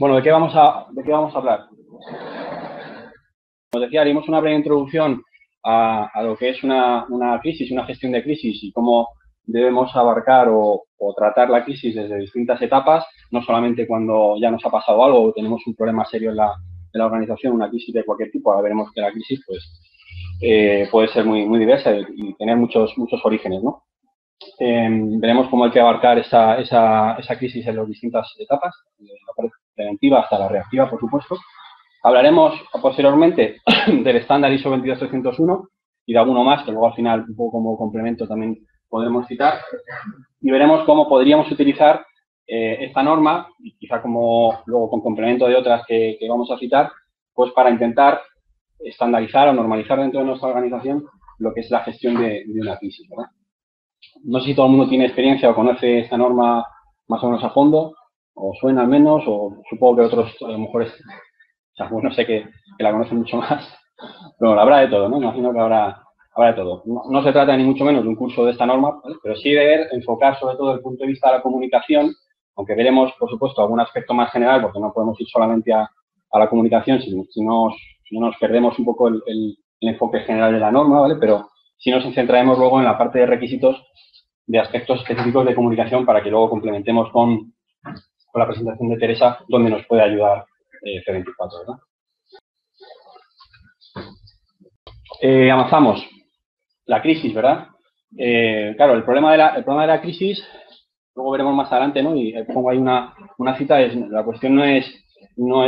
Bueno, ¿de qué vamos a hablar? Como decía, haremos una breve introducción a lo que es una crisis, una gestión de crisis y cómo debemos abarcar o tratar la crisis desde distintas etapas, no solamente cuando ya nos ha pasado algo o tenemos un problema serio en la organización, una crisis de cualquier tipo. Ahora veremos que la crisis pues, puede ser muy diversa y tener muchos orígenes, ¿no? Veremos cómo hay que abarcar esa crisis en las distintas etapas, desde la parte preventiva hasta la reactiva, por supuesto. Hablaremos posteriormente del estándar ISO 22301 y de alguno más, que luego al final, un poco como complemento, también podremos citar. Y veremos cómo podríamos utilizar esta norma, y quizá como luego con complemento de otras que vamos a citar, pues para intentar estandarizar o normalizar dentro de nuestra organización lo que es la gestión de una crisis, ¿verdad? No sé si todo el mundo tiene experiencia o conoce esta norma más o menos a fondo, o suena al menos, o supongo que otros a lo mejor o sea, bueno, sé que la conocen mucho más, pero habrá de todo, ¿no? Imagino que habrá de todo. No se trata ni mucho menos de un curso de esta norma, ¿vale? Pero sí de enfocar sobre todo desde el punto de vista de la comunicación, aunque veremos, por supuesto, algún aspecto más general, porque no podemos ir solamente a la comunicación si no nos perdemos un poco el enfoque general de la norma, ¿vale? Pero sí nos centraremos luego en la parte de requisitos de aspectos específicos de comunicación para que luego complementemos con la presentación de Teresa, donde nos puede ayudar C24, ¿verdad? Avanzamos. La crisis, ¿verdad? Claro, el problema de la crisis, luego veremos más adelante, ¿no? Y pongo ahí una cita, la cuestión no es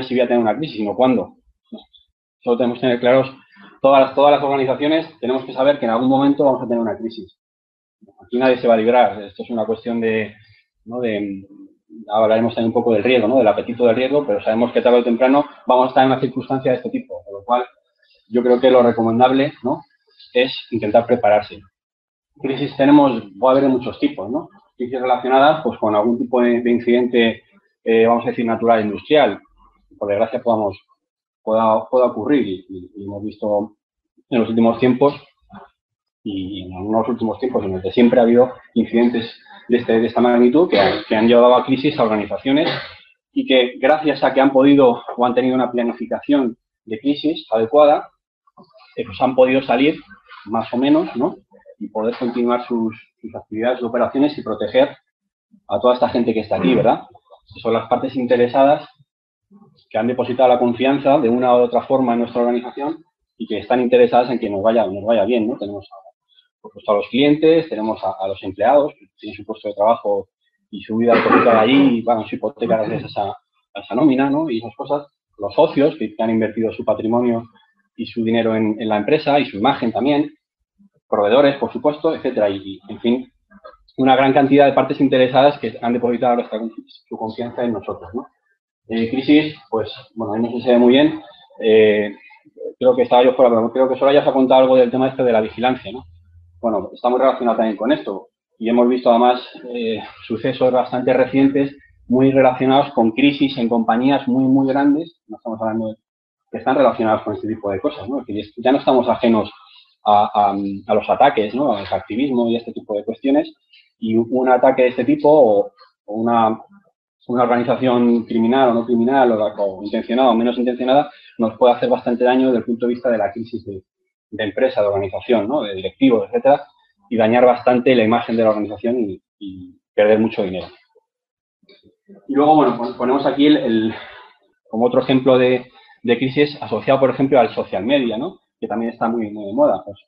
si voy a tener una crisis, sino cuándo. Solo tenemos que tener claros, todas las organizaciones tenemos que saber que en algún momento vamos a tener una crisis. Aquí nadie se va a librar. Esto es una cuestión ¿no? Hablaremos también un poco del riesgo, ¿no? Del apetito del riesgo, pero sabemos que tarde o temprano vamos a estar en una circunstancia de este tipo, con lo cual yo creo que lo recomendable, ¿no? Es intentar prepararse. Crisis va a haber de muchos tipos, ¿no? Crisis relacionadas pues con algún tipo de incidente, vamos a decir, natural industrial, por desgracia pueda ocurrir y hemos visto en los últimos tiempos y en algunos últimos tiempos en los que siempre ha habido incidentes de esta magnitud que han llevado a crisis a organizaciones y que gracias a que han podido o han tenido una planificación de crisis adecuada, pues han podido salir más o menos, ¿no? Y poder continuar sus actividades y operaciones y proteger a toda esta gente que está aquí, ¿verdad? Que son las partes interesadas que han depositado la confianza de una u otra forma en nuestra organización y que están interesadas en que nos vaya bien, ¿no? Tenemos por supuesto a los clientes, tenemos a los empleados que tienen su puesto de trabajo y su vida hipotecada allí y pagan su hipoteca gracias a esa nómina, ¿no? Y esas cosas. Los socios que han invertido su patrimonio y su dinero en la empresa y su imagen también, proveedores, por supuesto, etcétera. Y en fin, una gran cantidad de partes interesadas que han depositado su confianza en nosotros, ¿no? Crisis, pues, bueno, ahí no se ve muy bien. Creo que estaba yo fuera, pero creo que Soraya se ha contado algo del tema este de la vigilancia, ¿no? Bueno, está muy relacionado también con esto. Y hemos visto además sucesos bastante recientes muy relacionados con crisis en compañías muy grandes. No estamos hablando de que están relacionados con este tipo de cosas, ¿no? Que ya no estamos ajenos a los ataques, ¿no? Al activismo y este tipo de cuestiones. Y un ataque de este tipo o una organización criminal o no criminal o intencionada o menos intencionada nos puede hacer bastante daño desde el punto de vista de la crisis de empresa, de organización, ¿no? De directivos, etcétera, y dañar bastante la imagen de la organización y perder mucho dinero. Y luego, bueno, ponemos aquí como otro ejemplo de crisis asociado, por ejemplo, al social media, ¿no? Que también está muy de moda. Pues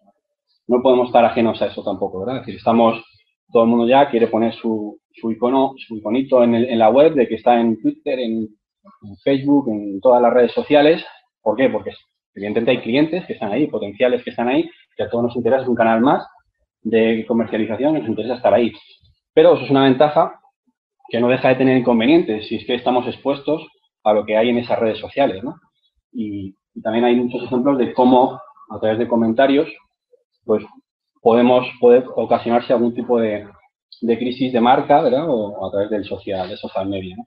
no podemos estar ajenos a eso tampoco, ¿verdad? Es decir, todo el mundo ya quiere poner su iconito en la web de que está en Twitter, en Facebook, en todas las redes sociales. ¿Por qué? Porque evidentemente hay clientes que están ahí, potenciales que están ahí, que a todos nos interesa, es un canal más de comercialización, nos interesa estar ahí. Pero eso es una ventaja que no deja de tener inconvenientes si es que estamos expuestos a lo que hay en esas redes sociales, ¿no? Y también hay muchos ejemplos de cómo, a través de comentarios, pues puede ocasionarse algún tipo de crisis de marca, ¿verdad? O a través de social media, ¿no?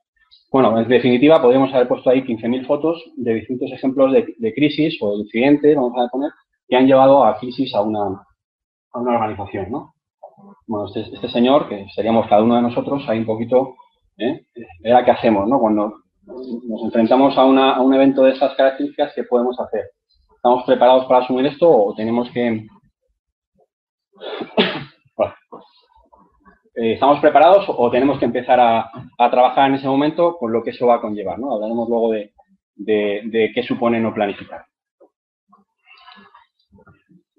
Bueno, en definitiva, podríamos haber puesto ahí 15.000 fotos de distintos ejemplos de crisis o de incidentes, vamos a poner, que han llevado a crisis a una organización, ¿no? Bueno, este señor, que seríamos cada uno de nosotros, ahí un poquito, era qué hacemos, ¿no? Cuando nos enfrentamos a un evento de estas características, ¿qué podemos hacer? ¿Estamos preparados para asumir esto o tenemos que... Bueno, ¿estamos preparados o tenemos que empezar a trabajar en ese momento con lo que eso va a conllevar, ¿no? Hablaremos luego de qué supone no planificar.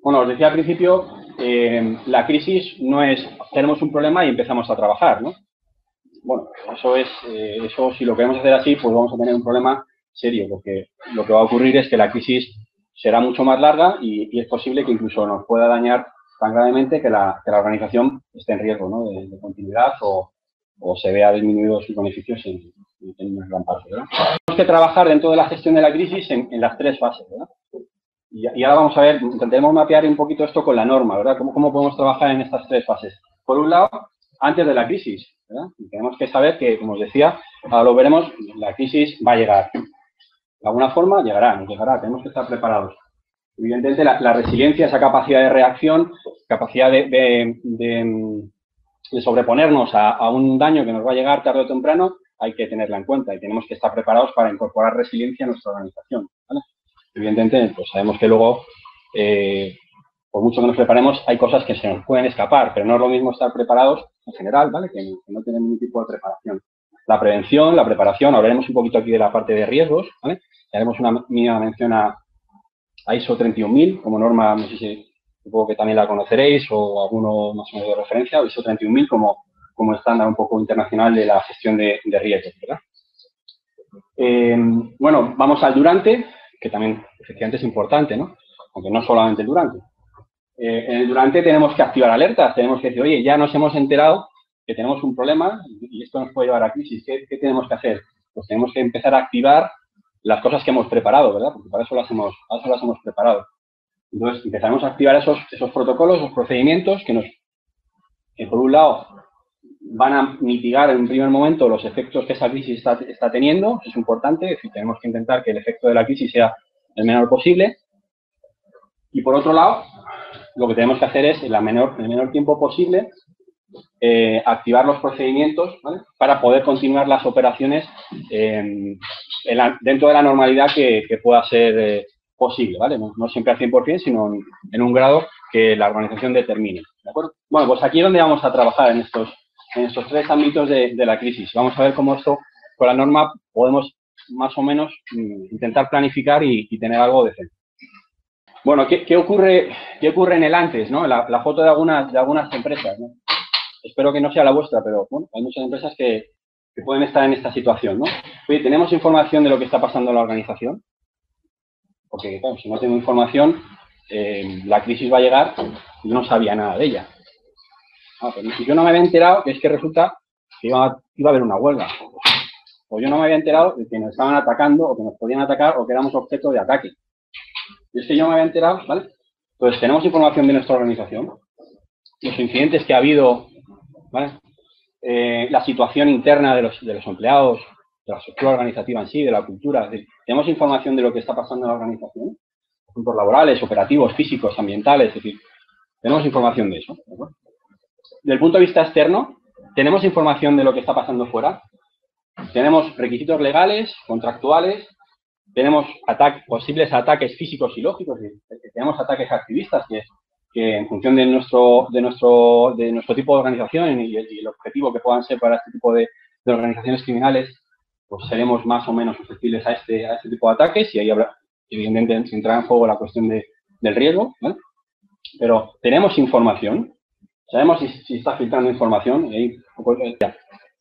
Bueno, os decía al principio, la crisis no es tenemos un problema y empezamos a trabajar, ¿no? Bueno, eso si lo queremos hacer así, pues vamos a tener un problema serio, porque lo que va a ocurrir es que la crisis será mucho más larga y es posible que incluso nos pueda dañar tan gravemente que la organización esté en riesgo, ¿no? de continuidad o se vea disminuidos sus beneficios en una gran parte, ¿verdad? Tenemos que trabajar dentro de la gestión de la crisis en las tres fases, ¿verdad? Y ahora vamos a ver, intentaremos mapear un poquito esto con la norma, ¿verdad? ¿Cómo podemos trabajar en estas tres fases? Por un lado, antes de la crisis, ¿verdad? Y tenemos que saber que, como os decía, ahora lo veremos, la crisis va a llegar. De alguna forma llegará, tenemos que estar preparados. Evidentemente, la resiliencia, esa capacidad de reacción, capacidad de sobreponernos a un daño que nos va a llegar tarde o temprano, hay que tenerla en cuenta y tenemos que estar preparados para incorporar resiliencia a nuestra organización, ¿vale? Evidentemente, pues sabemos que luego, por mucho que nos preparemos, hay cosas que se nos pueden escapar, pero no es lo mismo estar preparados en general, ¿vale? Que no tener ningún tipo de preparación. La prevención, la preparación, hablaremos un poquito aquí de la parte de riesgos, ¿vale? Y haremos una mínima mención a ISO 31000 como norma, no sé si supongo que también la conoceréis o alguno más o menos de referencia, ISO 31000 como estándar un poco internacional de la gestión de riesgos, ¿verdad? Bueno, vamos al durante, que también efectivamente es importante, ¿no? Aunque no solamente el durante. En el durante tenemos que activar alertas, tenemos que decir, oye, ya nos hemos enterado que tenemos un problema y esto nos puede llevar a crisis. ¿Qué tenemos que hacer? Pues tenemos que empezar a activar las cosas que hemos preparado, ¿verdad? Porque para eso las hemos preparado. Entonces, empezaremos a activar esos protocolos, esos procedimientos que por un lado van a mitigar en un primer momento los efectos que esa crisis está teniendo, eso es importante, es decir, tenemos que intentar que el efecto de la crisis sea el menor posible. Y por otro lado, lo que tenemos que hacer es, en el menor tiempo posible, activar los procedimientos, ¿vale? Para poder continuar las operaciones dentro de la normalidad que pueda ser posible, ¿vale? No siempre al 100%, sino en un grado que la organización determine, ¿de acuerdo? Bueno, pues aquí es donde vamos a trabajar en estos tres ámbitos de la crisis. Vamos a ver cómo esto, con la norma, podemos más o menos intentar planificar y tener algo decente. Bueno, ¿qué ocurre en el antes, ¿no? La foto de algunas empresas, ¿no? Espero que no sea la vuestra, pero bueno, hay muchas empresas que pueden estar en esta situación, ¿no? Oye, ¿tenemos información de lo que está pasando en la organización? Porque, claro, si no tengo información, la crisis va a llegar y yo no sabía nada de ella. Pero si yo no me había enterado, que es que resulta que iba a haber una huelga. O yo no me había enterado de que nos estaban atacando o que nos podían atacar o que éramos objeto de ataque. Y es que yo me había enterado, ¿vale? Entonces, tenemos información de nuestra organización, los incidentes que ha habido, ¿vale? La situación interna de los empleados, de la estructura organizativa en sí, de la cultura. Es decir, tenemos información de lo que está pasando en la organización, asuntos laborales, operativos, físicos, ambientales, es decir, tenemos información de eso, ¿de acuerdo? Desde el punto de vista externo, tenemos información de lo que está pasando fuera, tenemos requisitos legales, contractuales, tenemos posibles ataques físicos y lógicos, tenemos ataques activistas que en función de nuestro tipo de organización y el objetivo que puedan ser para este tipo de organizaciones criminales, pues seremos más o menos susceptibles a este tipo de ataques y ahí habrá, evidentemente, entrará en juego la cuestión del riesgo, ¿vale? Pero tenemos información, sabemos si está filtrando información, y ahí,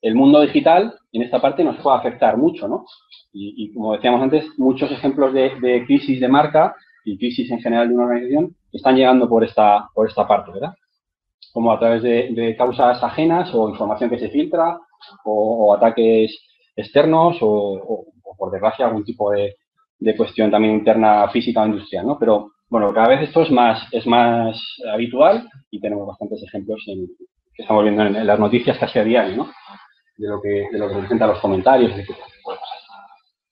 el mundo digital en esta parte nos puede afectar mucho, ¿no? Y como decíamos antes, muchos ejemplos de crisis de marca y crisis en general de una organización están llegando por esta parte, ¿verdad? Como a través de causas ajenas o información que se filtra o ataques externos o por desgracia algún tipo de cuestión también interna física o industrial, ¿no? Pero bueno, cada vez esto es más habitual y tenemos bastantes ejemplos que estamos viendo en las noticias casi a diario, ¿no? De lo que representan los comentarios, etc.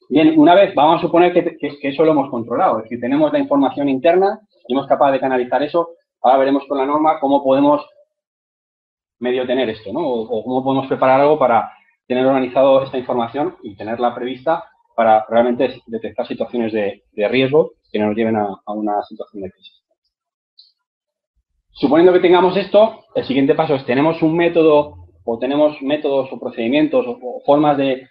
Bien, una vez, vamos a suponer que eso lo hemos controlado, es decir, tenemos la información interna y somos capaces de canalizar eso. Ahora veremos con la norma cómo podemos medio tener esto, ¿no? O cómo podemos preparar algo para tener organizado esta información y tenerla prevista para realmente detectar situaciones de riesgo que nos lleven a una situación de crisis. Suponiendo que tengamos esto, el siguiente paso es, tenemos un método o tenemos métodos o procedimientos o formas de,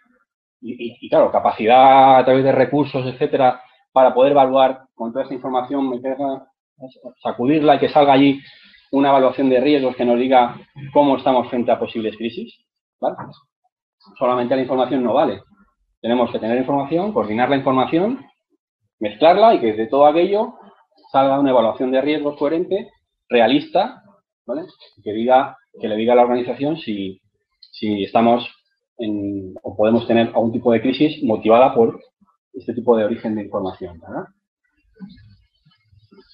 y claro, capacidad a través de recursos, etcétera, para poder evaluar con toda esta información, sacudirla y que salga allí una evaluación de riesgos que nos diga cómo estamos frente a posibles crisis, ¿vale? Solamente la información no vale. Tenemos que tener información, coordinar la información, mezclarla y que de todo aquello salga una evaluación de riesgos coherente, realista, ¿vale? Que le diga a la organización si estamos o podemos tener algún tipo de crisis motivada por este tipo de origen de información, ¿verdad?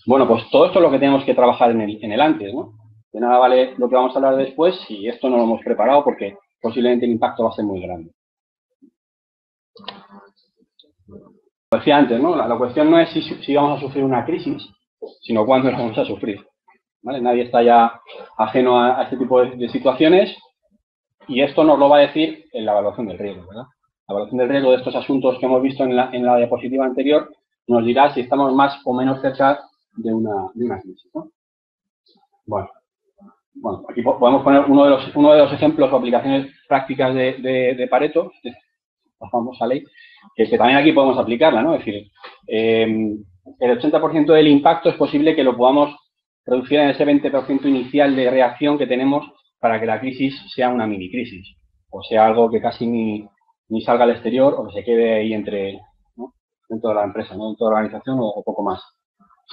Bueno, pues todo esto es lo que tenemos que trabajar en el antes, ¿no? De nada vale lo que vamos a hablar después si esto no lo hemos preparado porque posiblemente el impacto va a ser muy grande. Como decía antes, ¿no? La cuestión no es si vamos a sufrir una crisis, sino cuándo la vamos a sufrir, ¿vale? Nadie está ya ajeno a este tipo de situaciones y esto nos lo va a decir en la evaluación del riesgo, ¿verdad? La evaluación del riesgo de estos asuntos que hemos visto en la diapositiva anterior nos dirá si estamos más o menos cerca de una crisis, ¿no? Bueno, aquí podemos poner uno de los ejemplos o aplicaciones prácticas de Pareto, la famosa ley, que también aquí podemos aplicarla, ¿no? Es decir, el 80% del impacto es posible que lo podamos reducir en ese 20% inicial de reacción que tenemos para que la crisis sea una mini crisis, o sea algo que casi ni salga al exterior o que se quede ahí ¿no? Dentro de la empresa, ¿no? Dentro de la organización o poco más.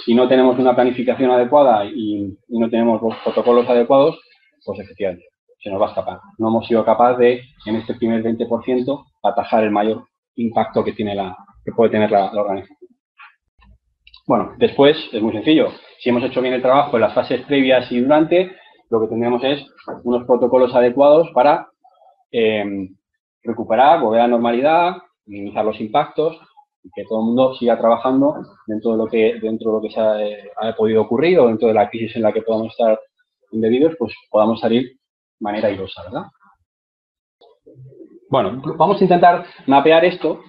Si no tenemos una planificación adecuada y no tenemos los protocolos adecuados, pues efectivamente se nos va a escapar. No hemos sido capaces de, en este primer 20%, atajar el mayor impacto que puede tener la organización. Bueno, después es muy sencillo. Si hemos hecho bien el trabajo en las fases previas y durante, lo que tendremos es unos protocolos adecuados para recuperar, volver a la normalidad, minimizar los impactos y que todo el mundo siga trabajando dentro de lo que se ha podido ocurrir o dentro de la crisis en la que podamos estar indebidos, pues podamos salir de manera airosa, ¿verdad? Bueno, vamos a intentar mapear esto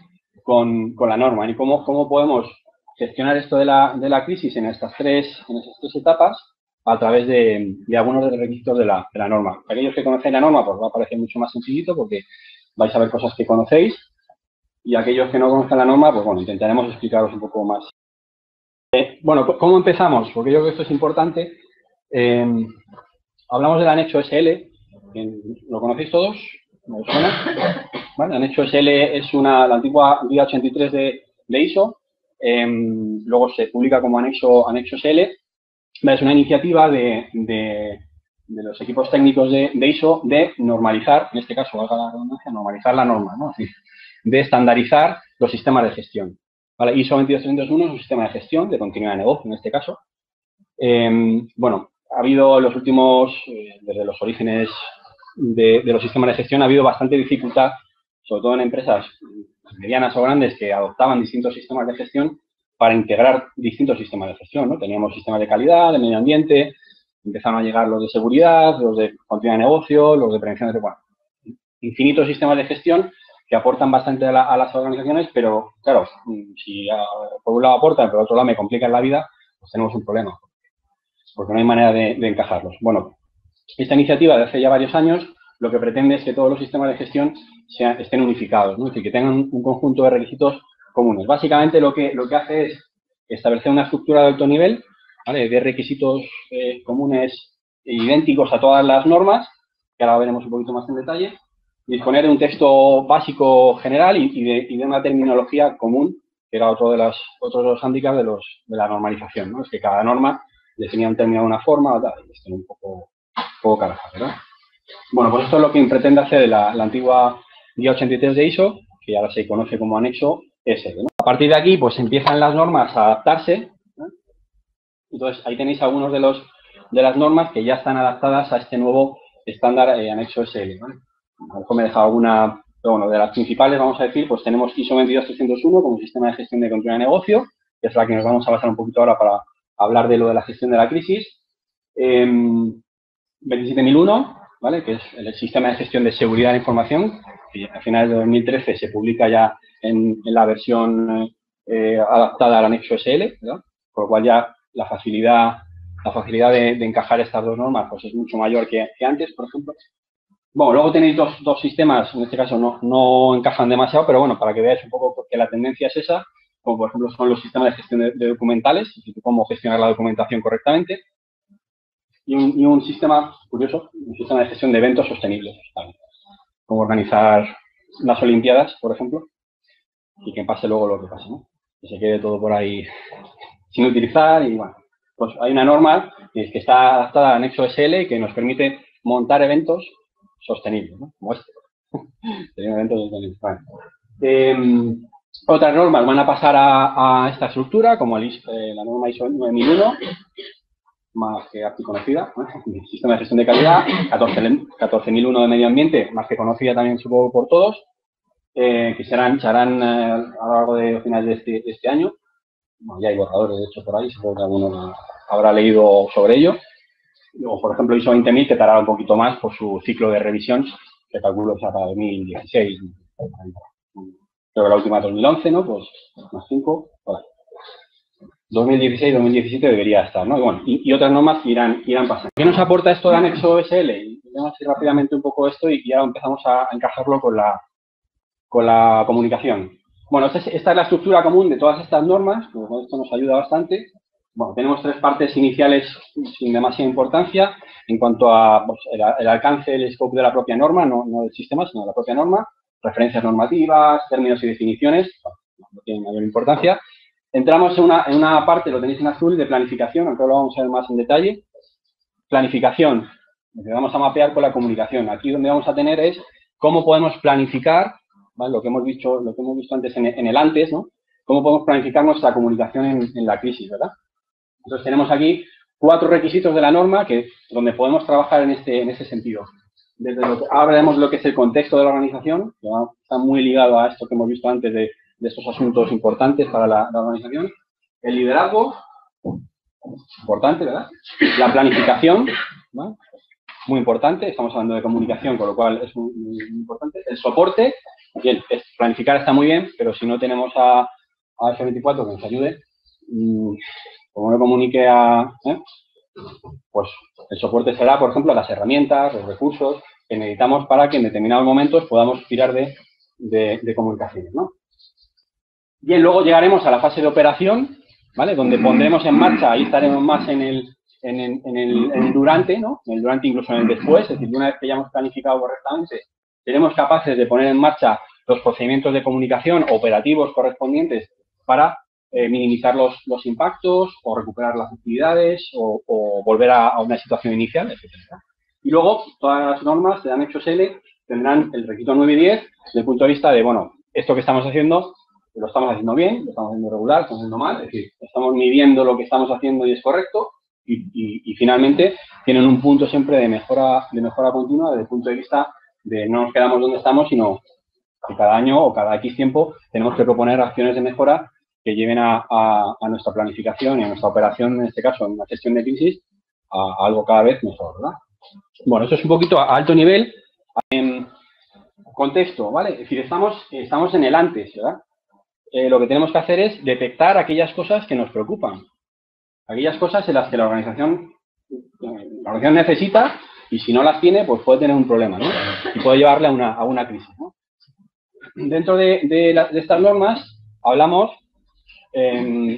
con la norma y cómo podemos gestionar esto de la crisis en estas tres etapas a través de algunos de los requisitos de la norma. Aquellos que conocéis la norma, pues va a parecer mucho más sencillito porque vais a ver cosas que conocéis y aquellos que no conozcan la norma, pues bueno, intentaremos explicaros un poco más. Bueno, ¿cómo empezamos? Porque yo creo que esto es importante. Hablamos del anexo SL, ¿lo conocéis todos? ¿Me suena? Bueno, el anexo SL es la antigua guía 83 de ISO, luego se publica como anexo SL. Es una iniciativa de los equipos técnicos de ISO de normalizar, en este caso, valga la redundancia, normalizar la norma, ¿no? Es decir, de estandarizar los sistemas de gestión. ¿Vale? ISO 22301 es un sistema de gestión de continuidad de negocio, en este caso. Bueno, ha habido en los últimos, desde los orígenes de los sistemas de gestión, ha habido bastante dificultad, sobre todo en empresas medianas o grandes que adoptaban distintos sistemas de gestión para integrar distintos sistemas de gestión, ¿no? Teníamos sistemas de calidad, de medio ambiente, empezaron a llegar los de seguridad, los de continuidad de negocio, los de prevención de... Bueno, infinitos sistemas de gestión que aportan bastante a las organizaciones, pero claro, si por un lado aportan, pero por otro lado me complican la vida, pues tenemos un problema, porque no hay manera de encajarlos. Bueno, esta iniciativa de hace ya varios años lo que pretende es que todos los sistemas de gestión estén unificados, ¿no? Es decir, que tengan un conjunto de requisitos comunes. Básicamente lo que hace es establecer una estructura de alto nivel, ¿vale? De requisitos comunes e idénticos a todas las normas, que ahora veremos un poquito más en detalle, disponer de un texto básico general y de una terminología común, que era otro de los hándicaps de la normalización, ¿no? Es que cada norma definía un término de una forma, y esto es un poco carajo, ¿verdad? Bueno, pues esto es lo que pretende hacer la antigua guía 83 de ISO, que ahora se conoce como anexo SL, ¿no? A partir de aquí, pues empiezan las normas a adaptarse, ¿no? Entonces, ahí tenéis algunos de las normas que ya están adaptadas a este nuevo estándar anexo SL, ¿no? A lo mejor me he dejado alguna, pero bueno, de las principales, vamos a decir, pues tenemos ISO 22301 como sistema de gestión de continuidad de negocio, que es la que nos vamos a basar un poquito ahora para hablar de lo de la gestión de la crisis. 27001, ¿vale? Que es el sistema de gestión de seguridad de la información, que a finales de 2013 se publica ya en la versión adaptada al anexo SL, ¿verdad? Por lo cual ya la facilidad de encajar estas dos normas pues es mucho mayor que antes, por ejemplo. Bueno, luego tenéis dos sistemas, en este caso no encajan demasiado, pero bueno, para que veáis un poco porque la tendencia es esa, como por ejemplo son los sistemas de gestión de documentales, es decir, cómo gestionar la documentación correctamente, y un sistema, curioso, un sistema de gestión de eventos sostenibles, también, como organizar las Olimpiadas, por ejemplo, y que pase luego lo que pase, ¿no? Que se quede todo por ahí sin utilizar y bueno, pues hay una norma que está adaptada al anexo SL que nos permite montar eventos sostenibles, ¿no? Como este. Eventos sostenibles. Bueno. Otras normas van a pasar a esta estructura, como la norma ISO 9001, más que conocida, ¿no? El sistema de gestión de calidad, 14001 de medio ambiente, más que conocida también supongo por todos, que se harán a lo largo de finales de este año. Bueno, ya hay borradores, de hecho, por ahí, supongo que alguno habrá leído sobre ello. Luego, por ejemplo, ISO 20000, que tardará un poquito más por su ciclo de revisión, que calculo que sea para 2016. Creo que la última 2011, ¿no? Pues más 5, vale. 2016, 2017 debería estar, ¿no? Y bueno, y otras normas irán pasando. ¿Qué nos aporta esto de anexo SL? Vamos a ir rápidamente un poco esto y ahora empezamos a encajarlo con la comunicación. Bueno, esta es la estructura común de todas estas normas, pues esto nos ayuda bastante. Bueno, tenemos tres partes iniciales sin demasiada importancia en cuanto a pues, el alcance, el scope de la propia norma, no del sistema, sino de la propia norma, referencias normativas, términos y definiciones, no tienen mayor importancia. Entramos en una parte, lo tenéis en azul, de planificación, aunque lo vamos a ver más en detalle. Planificación, lo que vamos a mapear con la comunicación. Aquí donde vamos a tener es cómo podemos planificar, ¿vale? Lo que hemos visto antes en el antes, ¿no? Cómo podemos planificar nuestra comunicación en la crisis, ¿verdad? Entonces tenemos aquí 4 requisitos de la norma donde podemos trabajar en ese sentido. Ahora vemos lo que es el contexto de la organización, que está muy ligado a esto que hemos visto antes de estos asuntos importantes para la organización. El liderazgo, importante, ¿verdad? La planificación, ¿no? Muy importante, estamos hablando de comunicación, con lo cual es muy importante. El soporte, bien, planificar está muy bien, pero si no tenemos a F24 que nos ayude, como no comunique pues el soporte será, por ejemplo, las herramientas, los recursos que necesitamos para que en determinados momentos podamos tirar de comunicaciones, ¿no? Bien, luego llegaremos a la fase de operación, ¿vale? Donde pondremos en marcha, ahí estaremos más en el durante, ¿no? En el durante, incluso en el después, es decir, una vez que ya hemos planificado correctamente, seremos capaces de poner en marcha los procedimientos de comunicación operativos correspondientes para minimizar los impactos o recuperar las actividades o volver a una situación inicial, etc. Y luego, todas las normas de anexo SL tendrán el requisito 9 y 10 desde el punto de vista de, bueno, esto que estamos haciendo, lo estamos haciendo bien, lo estamos haciendo regular, lo estamos haciendo mal, es decir, estamos midiendo lo que estamos haciendo y es correcto, y finalmente tienen un punto siempre de mejora continua desde el punto de vista de no nos quedamos donde estamos, sino que cada año o cada X tiempo tenemos que proponer acciones de mejora que lleven a nuestra planificación y a nuestra operación, en este caso, en una gestión de crisis, a algo cada vez mejor, ¿verdad? Bueno, eso es un poquito a alto nivel. Contexto, ¿vale? Es decir, estamos en el antes, ¿verdad? Lo que tenemos que hacer es detectar aquellas cosas que nos preocupan. Aquellas cosas en las que la organización necesita y si no las tiene, pues puede tener un problema, ¿no? Y puede llevarle a una crisis, ¿no? Dentro de estas normas hablamos,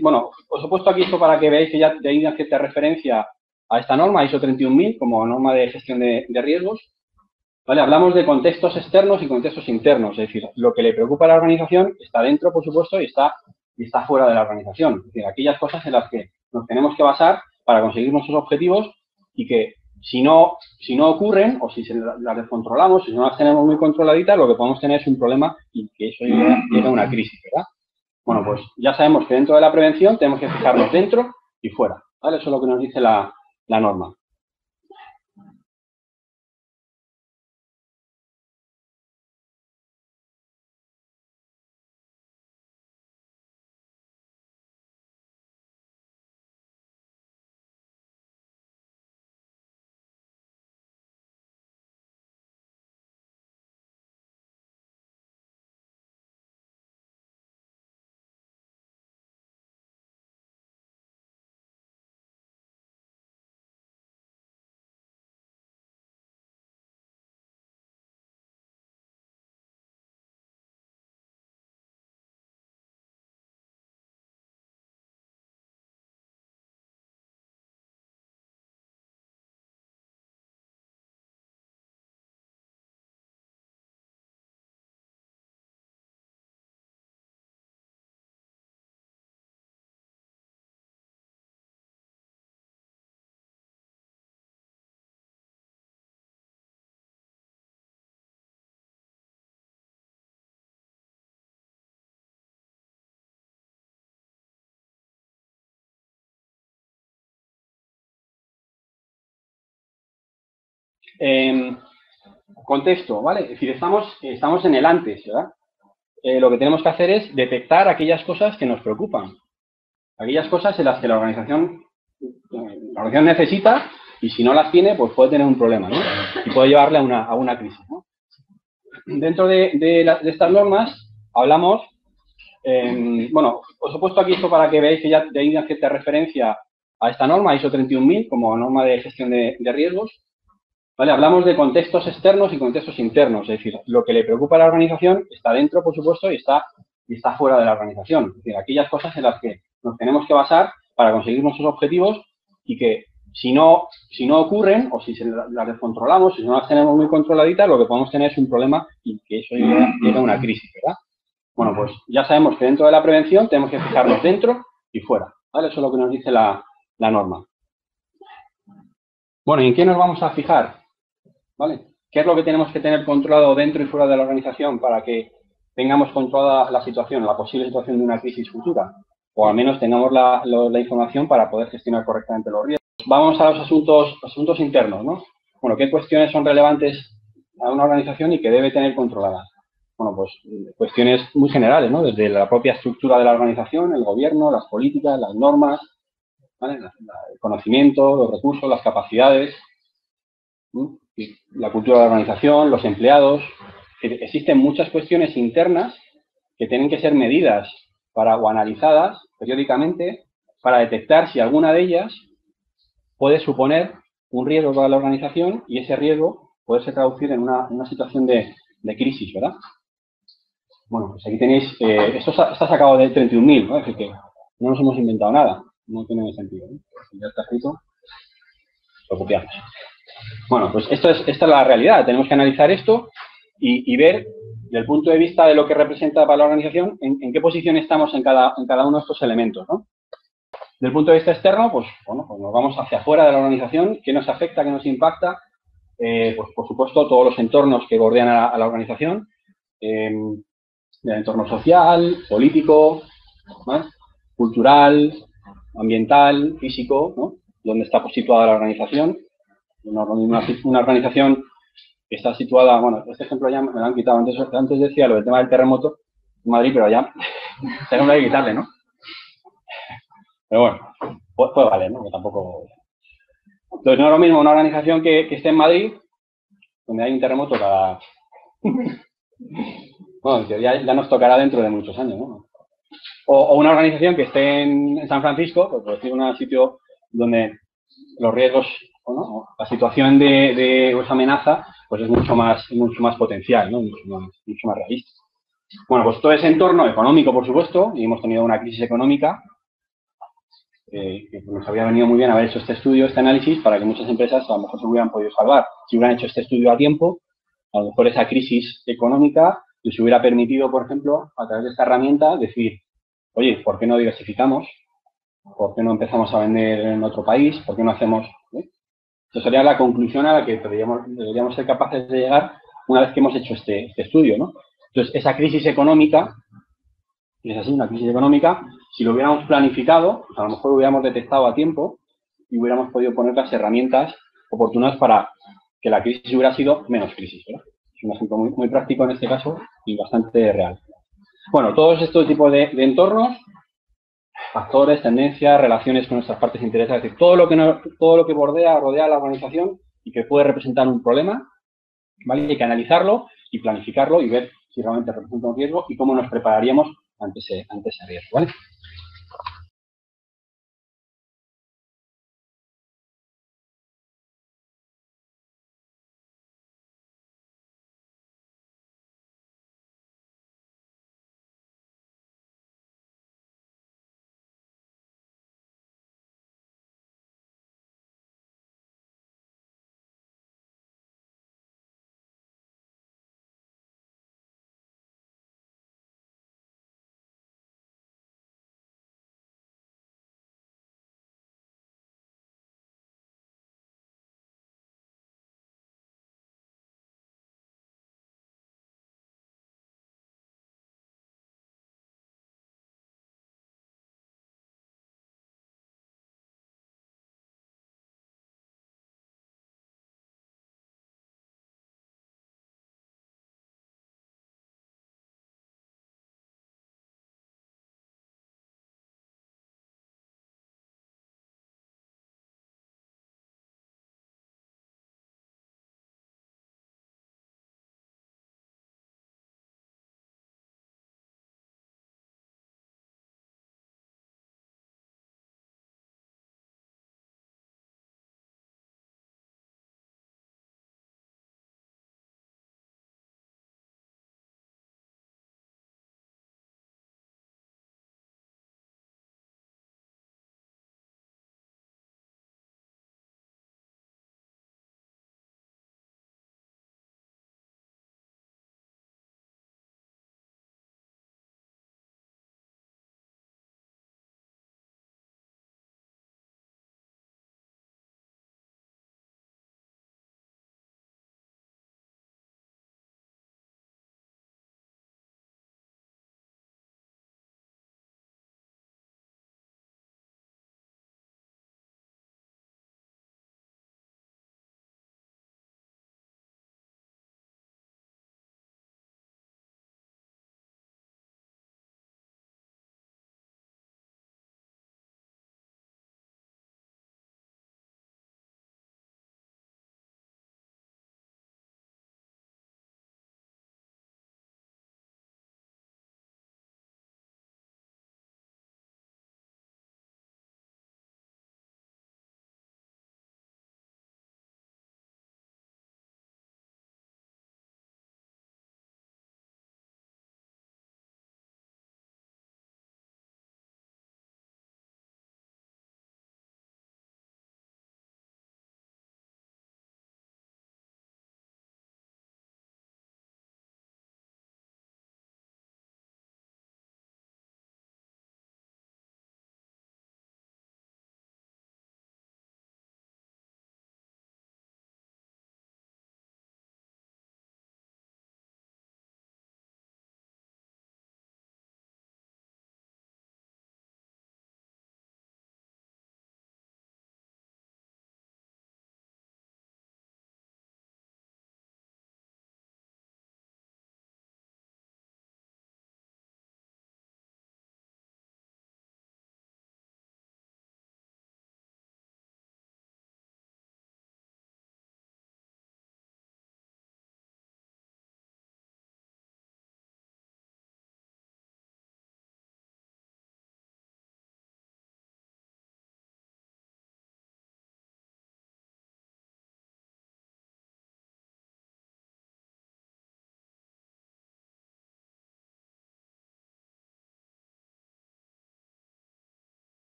bueno, os he puesto aquí esto para que veáis que ya hay una cierta referencia a esta norma, ISO 31000, como norma de gestión de riesgos. ¿Vale? Hablamos de contextos externos y contextos internos, es decir, lo que le preocupa a la organización está dentro, por supuesto, y está fuera de la organización. Es decir, aquellas cosas en las que nos tenemos que basar para conseguir nuestros objetivos y que si no ocurren o si las descontrolamos, si no las tenemos muy controladitas, lo que podemos tener es un problema y que eso llega a una crisis, ¿verdad? Bueno, pues ya sabemos que dentro de la prevención tenemos que fijarnos dentro y fuera, ¿vale? Eso es lo que nos dice la norma. Contexto, ¿vale? Es decir, estamos en el antes, ¿verdad? Lo que tenemos que hacer es detectar aquellas cosas que nos preocupan, aquellas cosas en las que la organización necesita y si no las tiene, pues puede tener un problema, ¿no? Y puede llevarle a una crisis, ¿no? Dentro de estas normas hablamos, bueno, os he puesto aquí esto para que veáis que ya hay una cierta referencia a esta norma, ISO 31000, como norma de gestión de riesgos. ¿Vale? Hablamos de contextos externos y contextos internos, es decir, lo que le preocupa a la organización está dentro, por supuesto, y está fuera de la organización. Es decir, aquellas cosas en las que nos tenemos que basar para conseguir nuestros objetivos y que si no ocurren o si las descontrolamos, si no las tenemos muy controladitas, lo que podemos tener es un problema y que eso llega a una crisis, ¿verdad? Bueno, pues ya sabemos que dentro de la prevención tenemos que fijarnos dentro y fuera, ¿vale? Eso es lo que nos dice la norma. Bueno, ¿y en qué nos vamos a fijar? ¿Vale? ¿Qué es lo que tenemos que tener controlado dentro y fuera de la organización para que tengamos controlada la situación, la posible situación de una crisis futura? O al menos tengamos la información para poder gestionar correctamente los riesgos. Vamos a los asuntos internos, ¿no? Bueno, ¿qué cuestiones son relevantes a una organización y que debe tener controladas? Bueno, pues cuestiones muy generales, ¿no? Desde la propia estructura de la organización, el gobierno, las políticas, las normas, ¿vale? El conocimiento, los recursos, las capacidades, ¿no? La cultura de la organización, los empleados. Existen muchas cuestiones internas que tienen que ser medidas o analizadas periódicamente para detectar si alguna de ellas puede suponer un riesgo para la organización y ese riesgo puede traducir en una situación de crisis, ¿verdad? Bueno, pues aquí tenéis, esto está sacado del 31.000, ¿no? Es decir, que no nos hemos inventado nada, no tiene sentido, ¿no? Ya está escrito, lo copiamos. Bueno, pues esta es la realidad. Tenemos que analizar esto y ver, desde el punto de vista de lo que representa para la organización, en qué posición estamos en cada uno de estos elementos, ¿no? Desde el punto de vista externo, pues, bueno, pues nos vamos hacia afuera de la organización. ¿Qué nos afecta, qué nos impacta? Pues, por supuesto, todos los entornos que bordean a la organización. El entorno social, político, ¿no? Cultural, ambiental, físico, ¿no? Donde está situada la organización. Una organización que está situada, bueno, este ejemplo ya me lo han quitado. Antes decía lo del tema del terremoto en Madrid, pero ya tenemos que quitarle, ¿no? Pero bueno, puede valer, ¿no? Que tampoco. Entonces no es lo mismo una organización que esté en Madrid, donde hay un terremoto cada. Bueno, que ya nos tocará dentro de muchos años, ¿no? O una organización que esté en San Francisco, pues por decir un sitio donde los riesgos, ¿no? La situación de esa amenaza, pues es mucho más potencial, ¿no? Mucho más realista. Bueno, pues todo ese entorno económico, por supuesto, y hemos tenido una crisis económica que nos habría venido muy bien haber hecho este estudio, este análisis, para que muchas empresas a lo mejor se hubieran podido salvar. Si hubieran hecho este estudio a tiempo, a lo mejor esa crisis económica les hubiera permitido, por ejemplo, a través de esta herramienta, decir, oye, ¿por qué no diversificamos? ¿Por qué no empezamos a vender en otro país? ¿Por qué no hacemos...? Esa sería la conclusión a la que deberíamos ser capaces de llegar una vez que hemos hecho este estudio, ¿no? Entonces, esa crisis económica, es así, una crisis económica, si lo hubiéramos planificado, pues a lo mejor lo hubiéramos detectado a tiempo y hubiéramos podido poner las herramientas oportunas para que la crisis hubiera sido menos crisis, ¿verdad? Es un ejemplo muy práctico en este caso y bastante real. Bueno, todos estos tipos de entornos, factores, tendencias, relaciones con nuestras partes interesadas, es decir, todo lo que rodea a la organización y que puede representar un problema, ¿vale? Hay que analizarlo y planificarlo y ver si realmente representa un riesgo y cómo nos prepararíamos ante ese riesgo, ¿vale?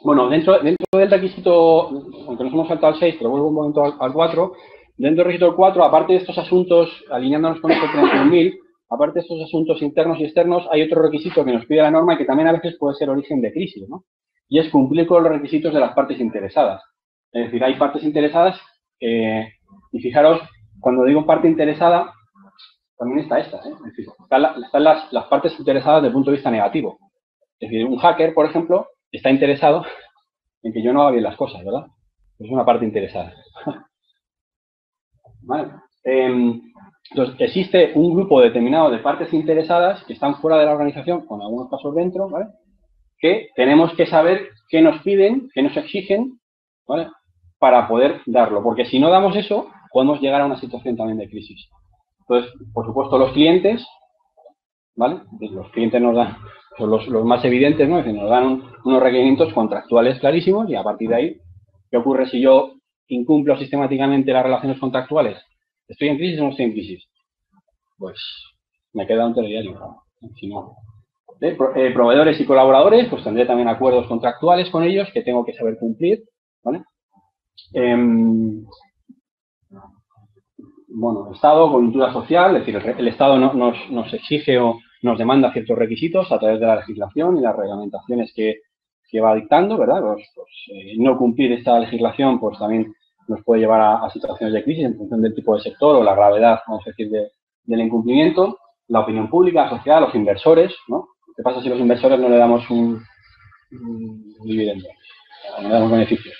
Bueno, dentro del requisito, aunque nos hemos saltado al 6, pero vuelvo un momento al 4, dentro del requisito 4, aparte de estos asuntos, alineándonos con este 31.000, aparte de estos asuntos internos y externos, hay otro requisito que nos pide la norma y que también a veces puede ser origen de crisis, ¿no? Y es cumplir con los requisitos de las partes interesadas. Es decir, hay partes interesadas, y fijaros, cuando digo parte interesada, también está esta, ¿eh? Es decir, están las partes interesadas desde el punto de vista negativo. Es decir, un hacker, por ejemplo, está interesado en que yo no haga bien las cosas, ¿verdad? Es una parte interesada. ¿Vale? Entonces, existe un grupo determinado de partes interesadas que están fuera de la organización, con algunos casos dentro, ¿vale? Que tenemos que saber qué nos piden, qué nos exigen, ¿vale? Para poder darlo. Porque si no damos eso, podemos llegar a una situación también de crisis. Entonces, por supuesto, los clientes, ¿vale? Los clientes nos dan, son los más evidentes, ¿no? Es decir, nos dan unos requerimientos contractuales clarísimos y a partir de ahí, ¿qué ocurre si yo incumplo sistemáticamente las relaciones contractuales? ¿Estoy en crisis o no estoy en crisis? Pues me queda un telediario. Si no, proveedores y colaboradores, pues tendré también acuerdos contractuales con ellos que tengo que saber cumplir, ¿vale? Bueno, Estado, coyuntura social, es decir, el Estado nos exige o nos demanda ciertos requisitos a través de la legislación y las reglamentaciones que va dictando, ¿verdad? No cumplir esta legislación, pues también nos puede llevar a situaciones de crisis en función del tipo de sector o la gravedad, vamos a decir, del incumplimiento. La opinión pública, la sociedad, los inversores, ¿no? ¿Qué pasa si los inversores no le damos un dividendo? No le damos beneficios.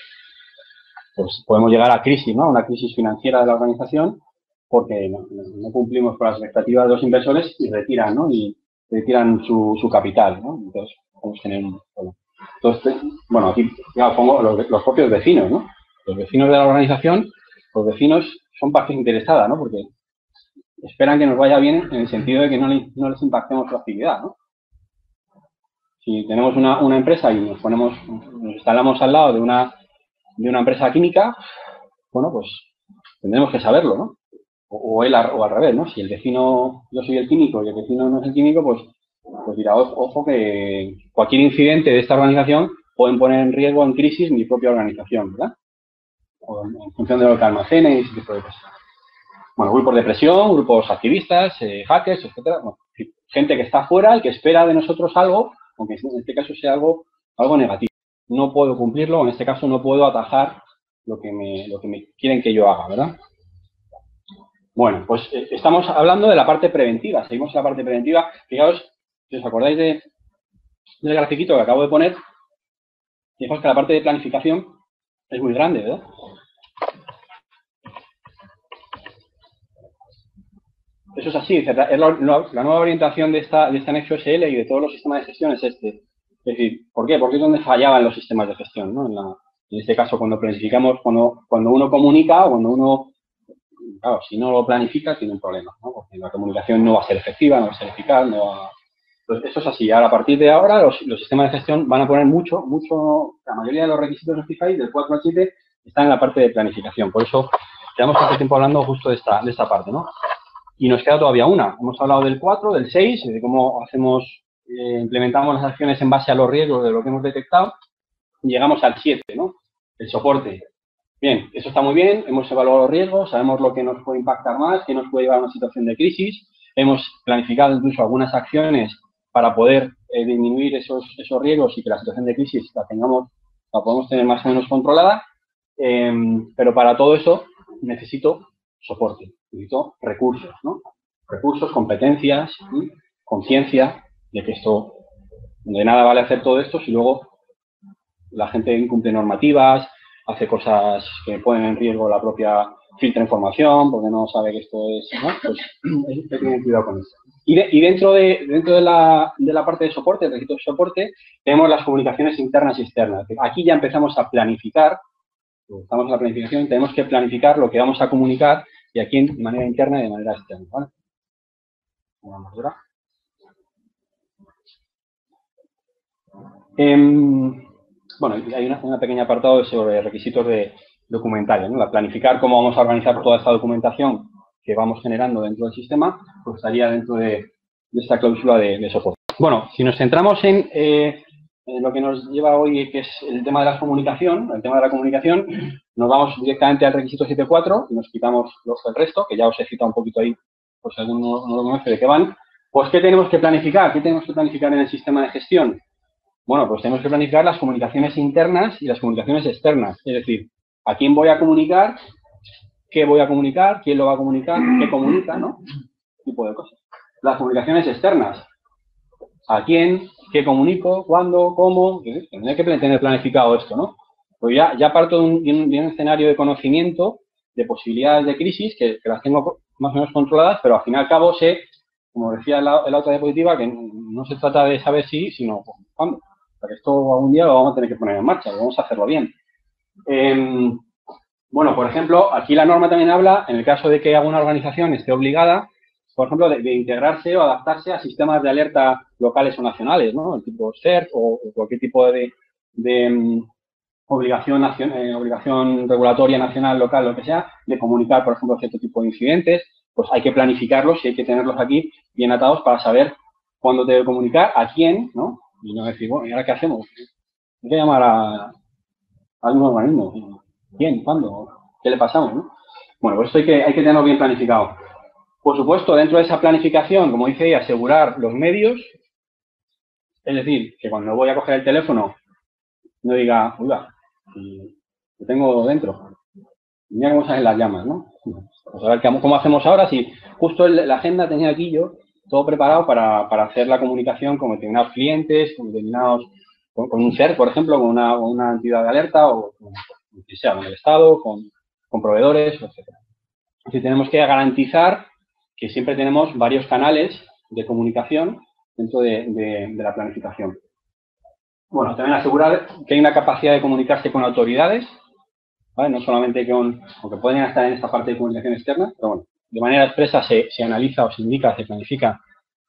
Pues podemos llegar a crisis, ¿no? Una crisis financiera de la organización porque no cumplimos con las expectativas de los inversores y retiran, ¿no? Y retiran su capital, ¿no? Entonces, podemos tener un problema. Entonces, bueno, aquí ya pongo los propios vecinos, ¿no? Los vecinos de la organización, los vecinos son partes interesadas, ¿no? Porque esperan que nos vaya bien en el sentido de que no les impactemos su actividad, ¿no? Si tenemos una empresa y nos instalamos al lado de una empresa química, bueno, pues tendremos que saberlo, ¿no? O al revés, ¿no? Si el vecino, yo soy el químico y el vecino no es el químico, pues dirá, ojo, que cualquier incidente de esta organización pueden poner en riesgo, en crisis, mi propia organización, ¿verdad? O en función de lo que almacene y ese tipo de cosas. Bueno, grupos de presión, grupos activistas, hackers, etcétera. Bueno, gente que está fuera y que espera de nosotros algo, aunque en este caso sea algo negativo. No puedo cumplirlo, en este caso no puedo atajar lo que me quieren que yo haga, ¿verdad? Bueno, pues estamos hablando de la parte preventiva. Seguimos en la parte preventiva. Fijaos, si os acordáis del grafiquito que acabo de poner, fijaos que la parte de planificación es muy grande, ¿verdad? Eso es así. Es la nueva orientación de esta anexo SL y de todos los sistemas de gestión es este. Es decir, ¿por qué? Porque es donde fallaban los sistemas de gestión, ¿no? En este caso, cuando planificamos, cuando uno comunica o cuando uno... Claro, si no lo planifica, tiene un problema, ¿no? Porque la comunicación no va a ser efectiva, no va a ser eficaz, no va... Entonces, eso es así. Ahora, a partir de ahora, los sistemas de gestión van a poner mucho, la mayoría de los requisitos, os fijáis, del 4 al 7, están en la parte de planificación. Por eso, llevamos tanto tiempo hablando justo de esta parte, ¿no? Y nos queda todavía una. Hemos hablado del 4, del 6, de cómo implementamos las acciones en base a los riesgos de lo que hemos detectado, y llegamos al 7, ¿no? El soporte. Bien, eso está muy bien, hemos evaluado los riesgos, sabemos lo que nos puede impactar más, qué nos puede llevar a una situación de crisis, hemos planificado incluso algunas acciones para poder disminuir esos riesgos y que la situación de crisis la podemos tener más o menos controlada, pero para todo eso necesito soporte, necesito recursos, ¿no? Recursos, competencias, conciencia de que de nada vale hacer todo esto si luego la gente incumple normativas, hace cosas que ponen en riesgo la propia filtra información porque no sabe que esto es, ¿no? Pues hay que tener cuidado con eso. Y dentro de la parte de soporte, el requisito de soporte, tenemos las comunicaciones internas y externas. Aquí ya empezamos a planificar, estamos en la planificación, tenemos que planificar lo que vamos a comunicar y aquí de manera interna y de manera externa, ¿vale? Bueno, hay una pequeña apartado sobre requisitos de documentales, ¿no? Planificar cómo vamos a organizar toda esta documentación que vamos generando dentro del sistema, pues estaría dentro de esta cláusula de soporte. Bueno, si nos centramos en lo que nos lleva hoy, que es el tema de la comunicación, nos vamos directamente al requisito 7.4 y nos quitamos el resto, que ya os he citado un poquito ahí, por si alguno no lo conoce de qué van. Pues, ¿qué tenemos que planificar? ¿Qué tenemos que planificar en el sistema de gestión? Bueno, pues tenemos que planificar las comunicaciones internas y las comunicaciones externas. Es decir, a quién voy a comunicar, qué voy a comunicar, quién lo va a comunicar, qué comunica, ¿no? Este tipo de cosas. Las comunicaciones externas. ¿A quién? ¿Qué comunico? ¿Cuándo? ¿Cómo? Tendré que tener planificado esto, ¿no? Pues ya parto de un escenario de conocimiento, de posibilidades de crisis, que las tengo más o menos controladas, pero al fin y al cabo sé, como decía la otra diapositiva, que no se trata de saber si, sino cuándo. Porque esto algún día lo vamos a tener que poner en marcha, vamos a hacerlo bien. Bueno, por ejemplo, aquí la norma también habla, en el caso de que alguna organización esté obligada, por ejemplo, de integrarse o adaptarse a sistemas de alerta locales o nacionales, ¿no? El tipo CERT o cualquier tipo de obligación regulatoria nacional, local, lo que sea, de comunicar, por ejemplo, cierto tipo de incidentes, pues hay que planificarlos y hay que tenerlos aquí bien atados para saber cuándo debe comunicar, a quién, ¿no? Y no decir, bueno, ¿y ahora qué hacemos? Hay que llamar a algún organismo. ¿Quién? ¿Cuándo? ¿Qué le pasamos, no? Bueno, pues esto hay que tenerlo bien planificado. Por supuesto, dentro de esa planificación, como dice ella, asegurar los medios, es decir, que cuando voy a coger el teléfono no diga, uy, va, lo tengo dentro. Mira cómo salen las llamas, ¿no? Pues a ver cómo hacemos ahora, si justo la agenda tenía aquí yo todo preparado para hacer la comunicación con determinados clientes, con un CERT, por ejemplo, con una entidad de alerta o con el Estado, con proveedores, etc. Así tenemos que garantizar que siempre tenemos varios canales de comunicación dentro de la planificación. Bueno, también asegurar que hay una capacidad de comunicarse con autoridades, ¿vale? No solamente aunque pueden estar en esta parte de comunicación externa, pero bueno, de manera expresa se analiza o se indica, se planifica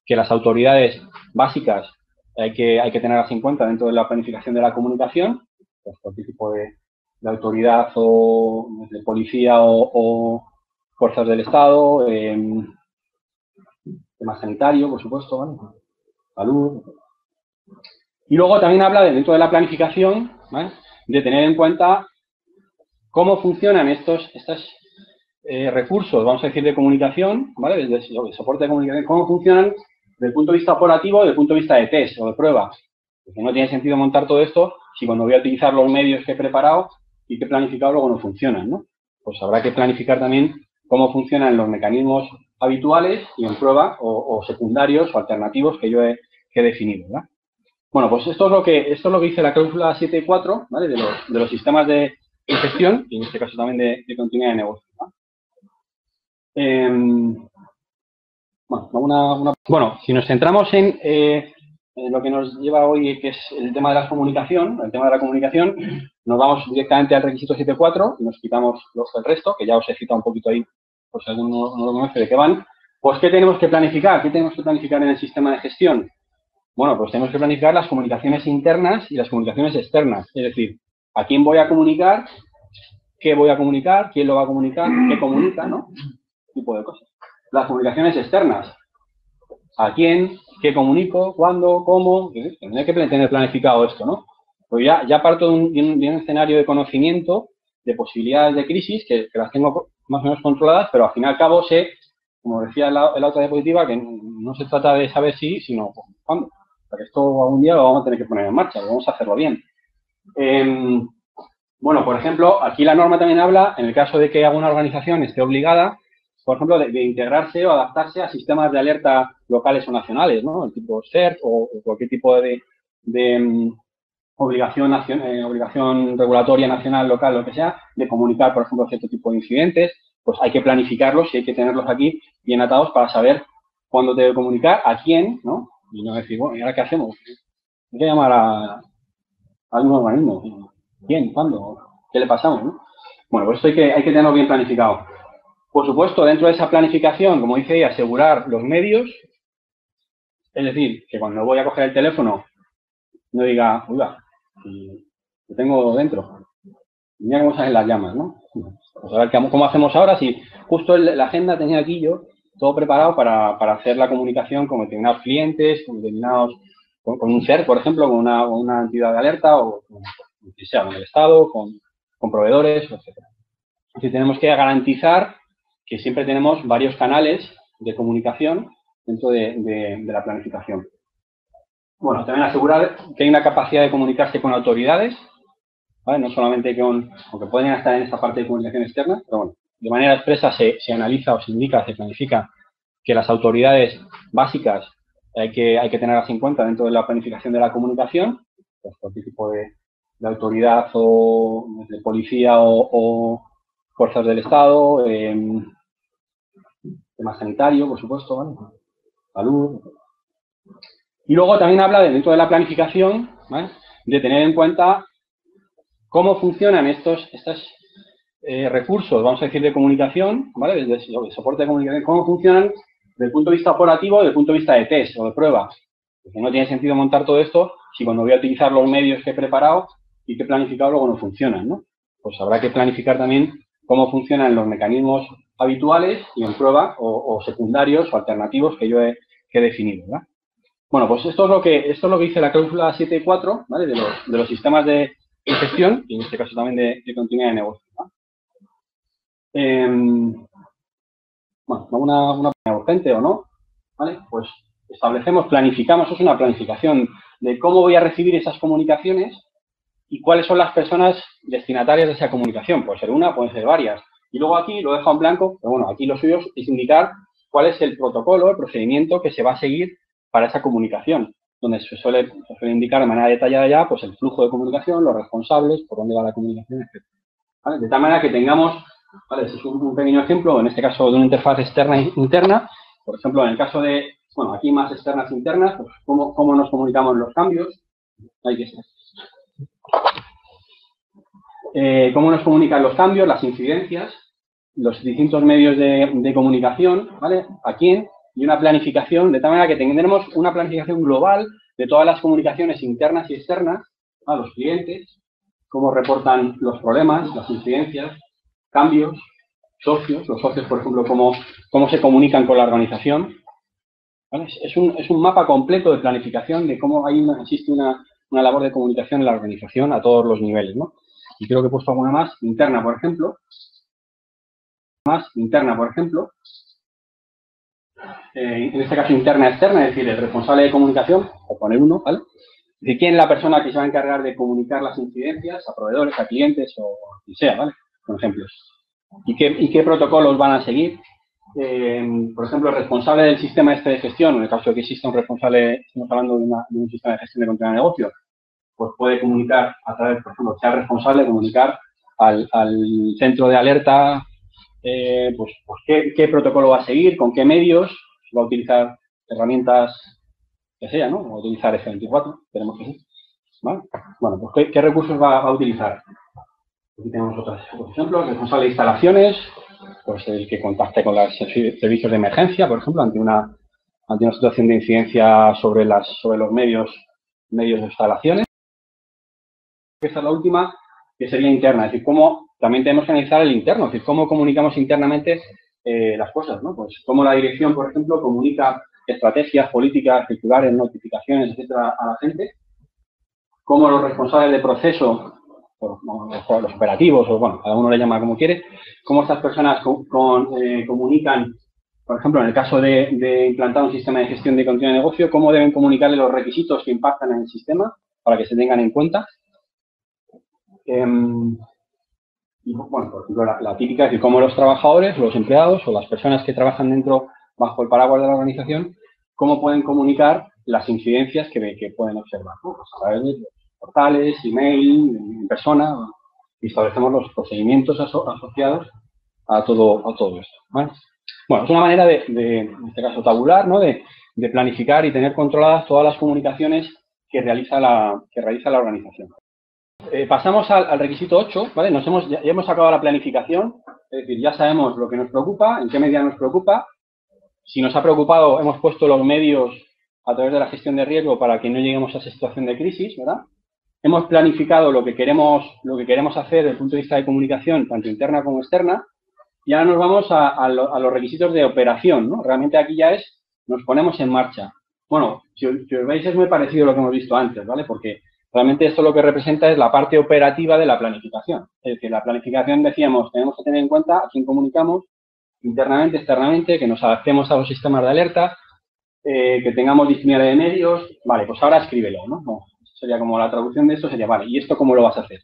que las autoridades básicas hay que tenerlas en cuenta dentro de la planificación de la comunicación, pues cualquier tipo de autoridad o de policía o fuerzas del Estado, tema sanitario, por supuesto, ¿vale? Salud. Y luego también habla dentro de la planificación, ¿vale?, de tener en cuenta cómo funcionan estos recursos, vamos a decir, de comunicación, ¿vale?, de soporte de comunicación, cómo funcionan desde el punto de vista operativo, desde el punto de vista de test o de prueba. Porque no tiene sentido montar todo esto si cuando voy a utilizar los medios que he preparado y que he planificado luego no funcionan, ¿no? Pues habrá que planificar también cómo funcionan los mecanismos habituales y en prueba o secundarios o alternativos que yo he definido, ¿verdad? Bueno, pues esto es lo que dice la cláusula 7.4, ¿vale?, de los sistemas de gestión y en este caso también de continuidad de negocio, ¿no? Bueno, si nos centramos en lo que nos lleva hoy, que es el tema de la comunicación, nos vamos directamente al requisito 7.4 y nos quitamos el resto, que ya os he citado un poquito ahí, por si alguno no lo conoce de qué van. Pues, ¿qué tenemos que planificar? ¿Qué tenemos que planificar en el sistema de gestión? Bueno, pues tenemos que planificar las comunicaciones internas y las comunicaciones externas. Es decir, a quién voy a comunicar, qué voy a comunicar, quién lo va a comunicar, qué comunica, ¿no? Este tipo de cosas. Las comunicaciones externas. ¿A quién? ¿Qué comunico? ¿Cuándo? ¿Cómo? Tendré que tener planificado esto, ¿no? Pues ya parto de un escenario de conocimiento, de posibilidades de crisis, que las tengo más o menos controladas, pero al fin y al cabo sé, como decía la otra diapositiva, que no se trata de saber si, sino cuándo. Porque esto algún día lo vamos a tener que poner en marcha, vamos a hacerlo bien. Bueno, por ejemplo, aquí la norma también habla, en el caso de que alguna organización esté obligada, por ejemplo, de integrarse o adaptarse a sistemas de alerta locales o nacionales, ¿no? El tipo CERT o cualquier tipo de obligación regulatoria nacional, local, lo que sea, de comunicar, por ejemplo, cierto tipo de incidentes, pues hay que planificarlos y hay que tenerlos aquí bien atados para saber cuándo debe comunicar, a quién, ¿no? Y no decir, bueno, ¿y ahora qué hacemos? Hay que llamar a algún organismo. ¿Quién? ¿Cuándo? ¿Qué le pasamos, no? Bueno, pues esto hay que tenerlo bien planificado. Por supuesto, dentro de esa planificación, como dice ella, asegurar los medios, es decir, que cuando voy a coger el teléfono no diga, uy, va, lo tengo dentro. Mira cómo salen las llamas, ¿no? Pues a ver cómo hacemos ahora, si justo la agenda tenía aquí yo todo preparado para hacer la comunicación con determinados clientes, con con un CERT, por ejemplo, con una entidad de alerta o con sea, con el Estado, con proveedores, etc. Entonces, tenemos que garantizar que siempre tenemos varios canales de comunicación dentro de la planificación. Bueno, también asegurar que hay una capacidad de comunicarse con autoridades, ¿vale? No solamente aunque pueden estar en esta parte de comunicación externa, pero bueno, de manera expresa se analiza o se indica, se planifica que las autoridades básicas hay que tenerlas en cuenta dentro de la planificación de la comunicación, pues cualquier tipo de autoridad o de policía o fuerzas del Estado, tema sanitario, por supuesto, ¿vale? Salud. Y luego también habla dentro de la planificación, ¿vale?, de tener en cuenta cómo funcionan estos recursos, vamos a decir, de comunicación, ¿vale?, de soporte de comunicación, cómo funcionan desde el punto de vista operativo y desde el punto de vista de test o de prueba. Porque no tiene sentido montar todo esto si cuando voy a utilizar los medios que he preparado y que he planificado luego no funcionan, ¿no? Pues habrá que planificar también cómo funcionan los mecanismos habituales y en prueba o secundarios o alternativos que yo he definido, ¿verdad? Bueno, pues esto es lo que dice la cláusula 7.4, ¿vale?, de los sistemas de gestión y en este caso también de continuidad de negocio, ¿no? Bueno, una urgente o no, ¿vale? Pues establecemos, planificamos, es una planificación de cómo voy a recibir esas comunicaciones y cuáles son las personas destinatarias de esa comunicación. Puede ser una, pueden ser varias. Y luego aquí lo dejo en blanco, pero bueno, aquí lo suyo es indicar cuál es el protocolo, el procedimiento que se va a seguir para esa comunicación, donde se suele indicar de manera detallada ya pues el flujo de comunicación, los responsables, por dónde va la comunicación, etc. ¿Vale? De tal manera que tengamos, ¿vale?, este es un pequeño ejemplo, en este caso de una interfaz externa e interna, por ejemplo, en el caso de, bueno, aquí más externas e internas, pues cómo nos comunicamos los cambios, hay que ser. Cómo nos comunican los cambios, las incidencias, los distintos medios de comunicación, ¿vale?, a quién, y una planificación, de tal manera que tendremos una planificación global de todas las comunicaciones internas y externas a los clientes, cómo reportan los problemas, las incidencias, cambios, socios, los socios, por ejemplo, cómo se comunican con la organización, ¿vale? Es un mapa completo de planificación de cómo existe una labor de comunicación en la organización a todos los niveles, ¿no? Y creo que he puesto alguna más, interna, por ejemplo. En este caso interna-externa, es decir, el responsable de comunicación, o poner uno, ¿vale? De quién es la persona que se va a encargar de comunicar las incidencias a proveedores, a clientes o a quien sea, ¿vale? Por ejemplos. ¿Y qué protocolos van a seguir? Por ejemplo, el responsable del sistema de gestión, en el caso de que exista un responsable, estamos hablando de un sistema de gestión de continuidad de negocio, pues puede comunicar a través, por ejemplo, sea responsable de comunicar al centro de alerta, pues qué protocolo va a seguir, con qué medios, va a utilizar herramientas que sea, ¿no? Va a utilizar F24, tenemos que sí, ¿vale? Bueno, pues ¿qué recursos va a utilizar? Aquí tenemos otros ejemplos, el responsable de instalaciones, pues el que contacte con los servicios de emergencia, por ejemplo, ante una situación de incidencia sobre los medios de instalaciones. Esta es la última, que sería interna, es decir, cómo también tenemos que analizar el interno, es decir, cómo comunicamos internamente las cosas, ¿no? Pues cómo la dirección, por ejemplo, comunica estrategias, políticas, circulares, notificaciones, etcétera, a la gente, cómo los responsables de proceso, los operativos, o bueno, cada uno le llama como quiere, cómo estas personas comunican, por ejemplo, en el caso de implantar un sistema de gestión de continuidad de negocio, cómo deben comunicarle los requisitos que impactan en el sistema para que se tengan en cuenta. Y, bueno, por ejemplo, la típica es decir, cómo los trabajadores, los empleados o las personas que trabajan bajo el paraguas de la organización, cómo pueden comunicar las incidencias que pueden observar, ¿no? Pues a través de portales, email, en persona, y establecemos los procedimientos asociados a todo esto, ¿vale? Bueno, es una manera en este caso, tabular, ¿no? De planificar y tener controladas todas las comunicaciones que realiza la organización. Pasamos al requisito 8, ¿vale? Ya hemos acabado la planificación, es decir, ya sabemos lo que nos preocupa, en qué medida nos preocupa. Si nos ha preocupado, hemos puesto los medios a través de la gestión de riesgo para que no lleguemos a esa situación de crisis, ¿verdad? Hemos planificado lo que queremos hacer desde el punto de vista de comunicación, tanto interna como externa, y ahora nos vamos a los requisitos de operación, ¿no? Realmente aquí ya nos ponemos en marcha. Bueno, si os veis es muy parecido a lo que hemos visto antes, ¿vale? Porque realmente esto lo que representa es la parte operativa de la planificación. Es decir, la planificación, decíamos, tenemos que tener en cuenta a quién comunicamos internamente, externamente, que nos adaptemos a los sistemas de alerta, que tengamos disponibilidad de medios. Vale, pues ahora escríbelo, ¿no? No, sería como la traducción de esto, sería, vale, ¿y esto cómo lo vas a hacer?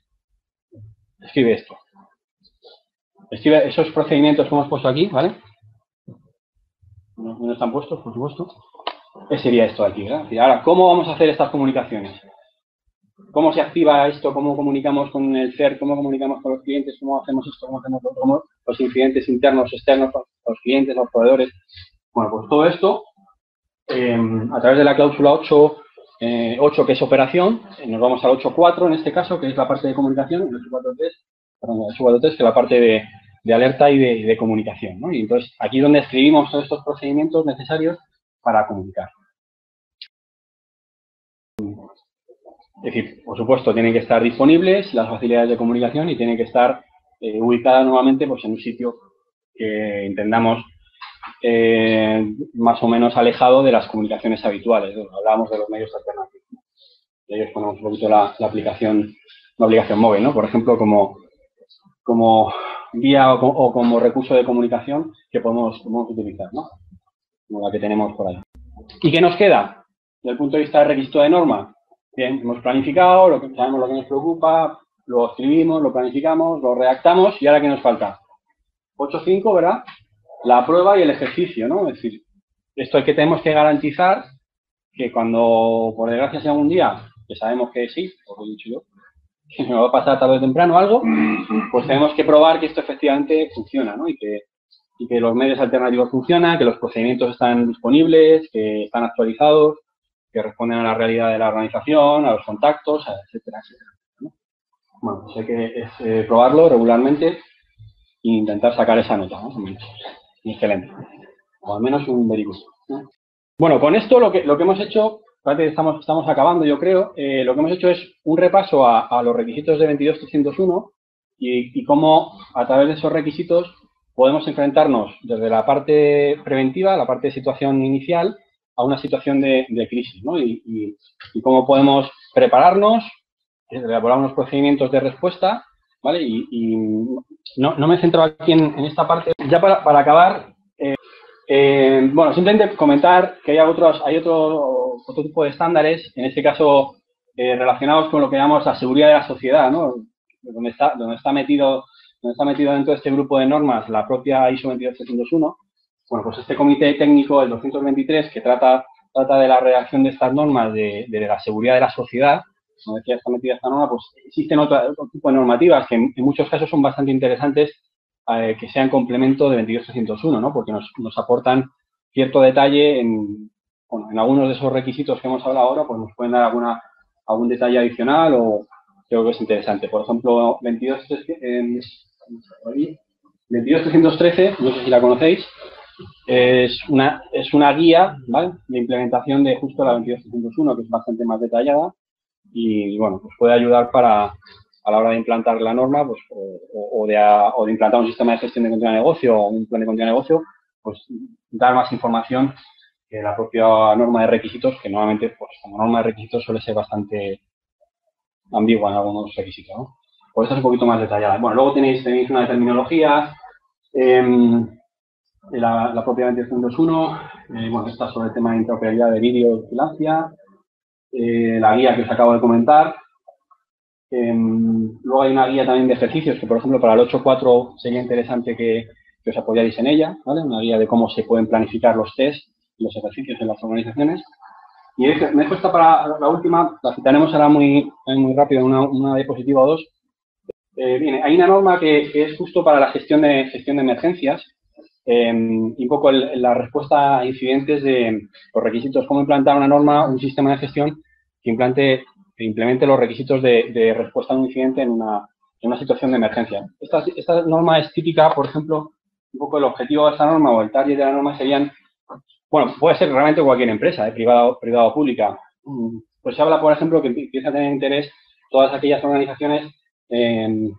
Escribe esto. Escribe esos procedimientos que hemos puesto aquí, ¿vale? No están puestos, por supuesto. ¿Qué sería esto de aquí, ¿verdad? Ahora, ¿cómo vamos a hacer estas comunicaciones? ¿Cómo se activa esto? ¿Cómo comunicamos con el CERT? ¿Cómo comunicamos con los clientes? ¿Cómo hacemos esto? ¿Cómo hacemos lo otro? ¿Cómo los incidentes internos, externos, los clientes, los proveedores? Bueno, pues todo esto, a través de la cláusula 8, que es operación, nos vamos al 8.4 en este caso, que es la parte de comunicación, el 8.4.3, que es la parte de alerta y de comunicación, ¿no? Y entonces, aquí es donde escribimos todos estos procedimientos necesarios para comunicar. Es decir, por supuesto, tienen que estar disponibles las facilidades de comunicación y tienen que estar ubicadas nuevamente pues, en un sitio que entendamos más o menos alejado de las comunicaciones habituales. Hablábamos de los medios alternativos. Y ahí os ponemos un poquito la aplicación móvil, ¿no? Por ejemplo, como vía o como recurso de comunicación que podemos utilizar, ¿no? Como la que tenemos por ahí. ¿Y qué nos queda? Desde el punto de vista del registro de norma, bien, hemos planificado, sabemos lo que nos preocupa, lo escribimos, lo planificamos, lo redactamos y ahora ¿qué nos falta? 8.5, ¿verdad? La prueba y el ejercicio, ¿no? Es decir, esto es que tenemos que garantizar que cuando, por desgracia, sea un día, que sabemos que sí, os lo he dicho yo, que me va a pasar tarde o temprano algo, pues tenemos que probar que esto efectivamente funciona, ¿no? Y que los medios alternativos funcionan, que los procedimientos están disponibles, que están actualizados, que responden a la realidad de la organización, a los contactos, etcétera, etcétera, ¿no? Bueno, pues hay que probarlo regularmente e intentar sacar esa nota, ¿no? Excelente. O al menos un very good, ¿no? Bueno, con esto lo que hemos hecho, parece que estamos acabando, yo creo, lo que hemos hecho es un repaso a los requisitos de 22.301 y cómo a través de esos requisitos podemos enfrentarnos desde la parte preventiva, la parte de situación inicial, a una situación de crisis, ¿no? Y cómo podemos prepararnos, elaborar unos procedimientos de respuesta, ¿vale? Y no me centro aquí en esta parte. Ya para acabar, bueno, simplemente comentar que hay otro tipo de estándares, en este caso relacionados con lo que llamamos la seguridad de la sociedad, ¿no? Donde está metido dentro de este grupo de normas la propia ISO 22301. Bueno, pues este comité técnico, el 223, que trata de la redacción de estas normas de la seguridad de la sociedad, como decía, está metida esta norma, pues existen otro tipo de normativas que en muchos casos son bastante interesantes, que sean complemento de 22301, ¿no? Porque nos aportan cierto detalle en algunos de esos requisitos que hemos hablado ahora, pues nos pueden dar algún detalle adicional o creo que es interesante. Por ejemplo, 22313, no sé si la conocéis, es una guía, ¿vale?, de implementación de justo la 22301, que es bastante más detallada y, bueno, pues puede ayudar a la hora de implantar la norma, pues, o de implantar un sistema de gestión de continuidad de negocio o un plan de continuidad de negocio, pues dar más información que la propia norma de requisitos, que normalmente, pues como norma de requisitos suele ser bastante ambigua en algunos requisitos, ¿no? Pues esta es un poquito más detallada. Bueno, luego tenéis una de terminología, la propia 22301, bueno, está sobre el tema de interoperabilidad de vídeo y vigilancia, la guía que os acabo de comentar. Luego hay una guía también de ejercicios que, por ejemplo, para el 8.4 sería interesante que os apoyáis en ella, ¿vale? Una guía de cómo se pueden planificar los test y los ejercicios en las organizaciones. Y me he puesto para la última, la citaremos ahora muy rápido, una diapositiva o dos. Bien, hay una norma que es justo para la gestión de emergencias y un poco la respuesta a incidentes de los requisitos, cómo implantar una norma, un sistema de gestión que implemente los requisitos de respuesta a un incidente en una situación de emergencia. Esta norma es típica, por ejemplo, un poco el objetivo de esta norma o el target de la norma serían, bueno, puede ser realmente cualquier empresa, privada o pública. Pues se habla, por ejemplo, que empieza a tener interés todas aquellas organizaciones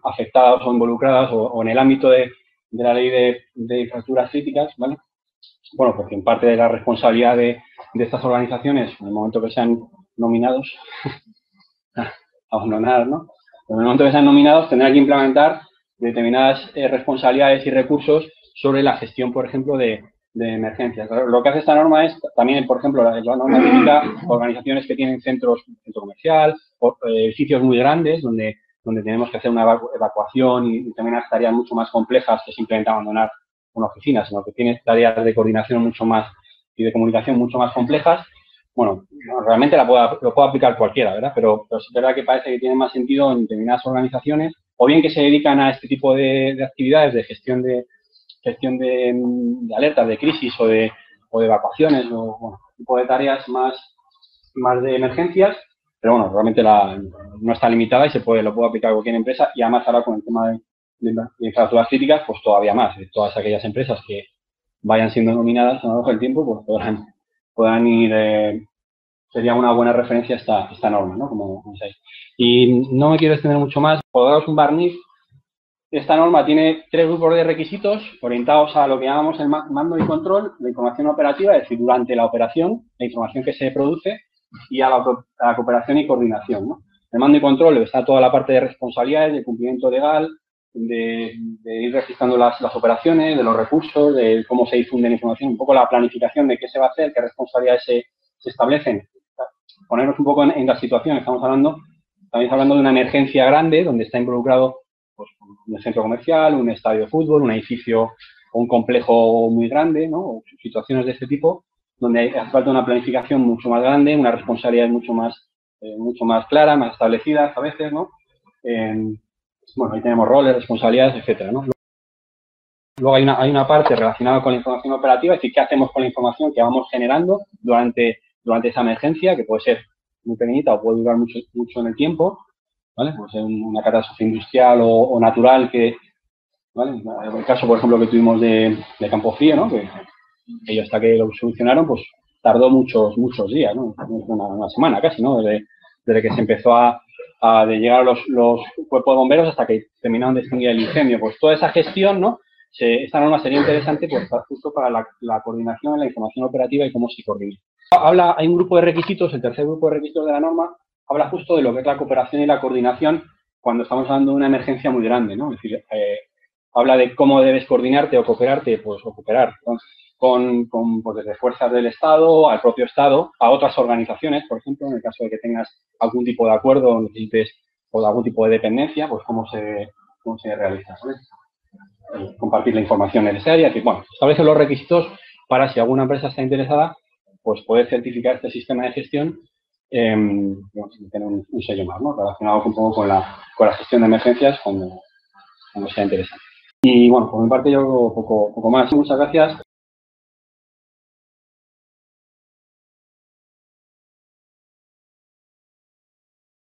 afectadas o involucradas o en el ámbito de la ley de infraestructuras críticas, ¿vale? bueno, porque en parte de la responsabilidad de estas organizaciones, en el momento que sean nominados, abandonar, ¿no? En el momento que sean nominados tendrán que implementar determinadas responsabilidades y recursos sobre la gestión, por ejemplo, de emergencias. Lo que hace esta norma es también, por ejemplo, la norma típica, organizaciones que tienen centro comercial, edificios muy grandes donde tenemos que hacer una evacuación y también las tareas mucho más complejas que simplemente abandonar una oficina, sino que tiene tareas de coordinación mucho más y de comunicación mucho más complejas. Bueno, realmente lo puede aplicar cualquiera, ¿verdad? Pero es verdad que parece que tiene más sentido en determinadas organizaciones, o bien que se dedican a este tipo de actividades de gestión de alertas, de crisis o de evacuaciones, o bueno, tipo de tareas más de emergencias, pero bueno, realmente no está limitada y lo puede aplicar cualquier empresa, y además ahora con el tema de infraestructuras críticas, pues todavía más. Todas aquellas empresas que vayan siendo nominadas a lo largo del tiempo, pues puedan ir, sería una buena referencia esta norma, ¿no? Como sabéis. Y no me quiero extender mucho más, por daros un barniz. Esta norma tiene 3 grupos de requisitos orientados a lo que llamamos el mando y control, la información operativa, es decir, durante la operación, la información que se produce, y a la cooperación y coordinación, ¿no? El mando y control está toda la parte de responsabilidades, de cumplimiento legal, de ir registrando las operaciones, de los recursos, de cómo se difunde la información, un poco la planificación de qué se va a hacer, qué responsabilidades se establecen. Ponernos un poco en la situación, estamos hablando de una emergencia grande donde está involucrado pues, un centro comercial, un estadio de fútbol, un edificio o un complejo muy grande, ¿no? O situaciones de este tipo, donde hace falta una planificación mucho más grande, una responsabilidad mucho más clara, más establecidas a veces, ¿no? Bueno, ahí tenemos roles, responsabilidades, etcétera, ¿no? Luego hay una parte relacionada con la información operativa, es decir, qué hacemos con la información que vamos generando durante esa emergencia, que puede ser muy pequeñita o puede durar mucho en el tiempo, ¿vale? Puede ser una catástrofe industrial o natural ¿vale? En el caso, por ejemplo, que tuvimos de Campofrío, ¿no? Que ellos hasta que lo solucionaron, pues tardó muchos días, ¿no? Una semana casi, ¿no? Desde que se empezó de llegar los cuerpos de bomberos hasta que terminaron de extinguir el incendio. Pues toda esa gestión, ¿no? Esta norma sería interesante pues, justo para la coordinación, la información operativa y cómo se coordina. Hay un grupo de requisitos, el tercer grupo de requisitos de la norma, habla justo de lo que es la cooperación y la coordinación cuando estamos hablando de una emergencia muy grande, ¿no? Es decir, habla de cómo debes coordinarte o cooperarte, pues o cooperar pues, desde fuerzas del Estado, al propio Estado, a otras organizaciones, por ejemplo, en el caso de que tengas algún tipo de acuerdo o necesites o algún tipo de dependencia, pues cómo se realiza, ¿sabes? Compartir la información necesaria, que bueno, establece los requisitos para si alguna empresa está interesada, pues poder certificar este sistema de gestión y tener un sello más, ¿no? Relacionado un poco con la gestión de emergencias cuando sea interesante. Y bueno, por mi parte yo poco más. Muchas gracias.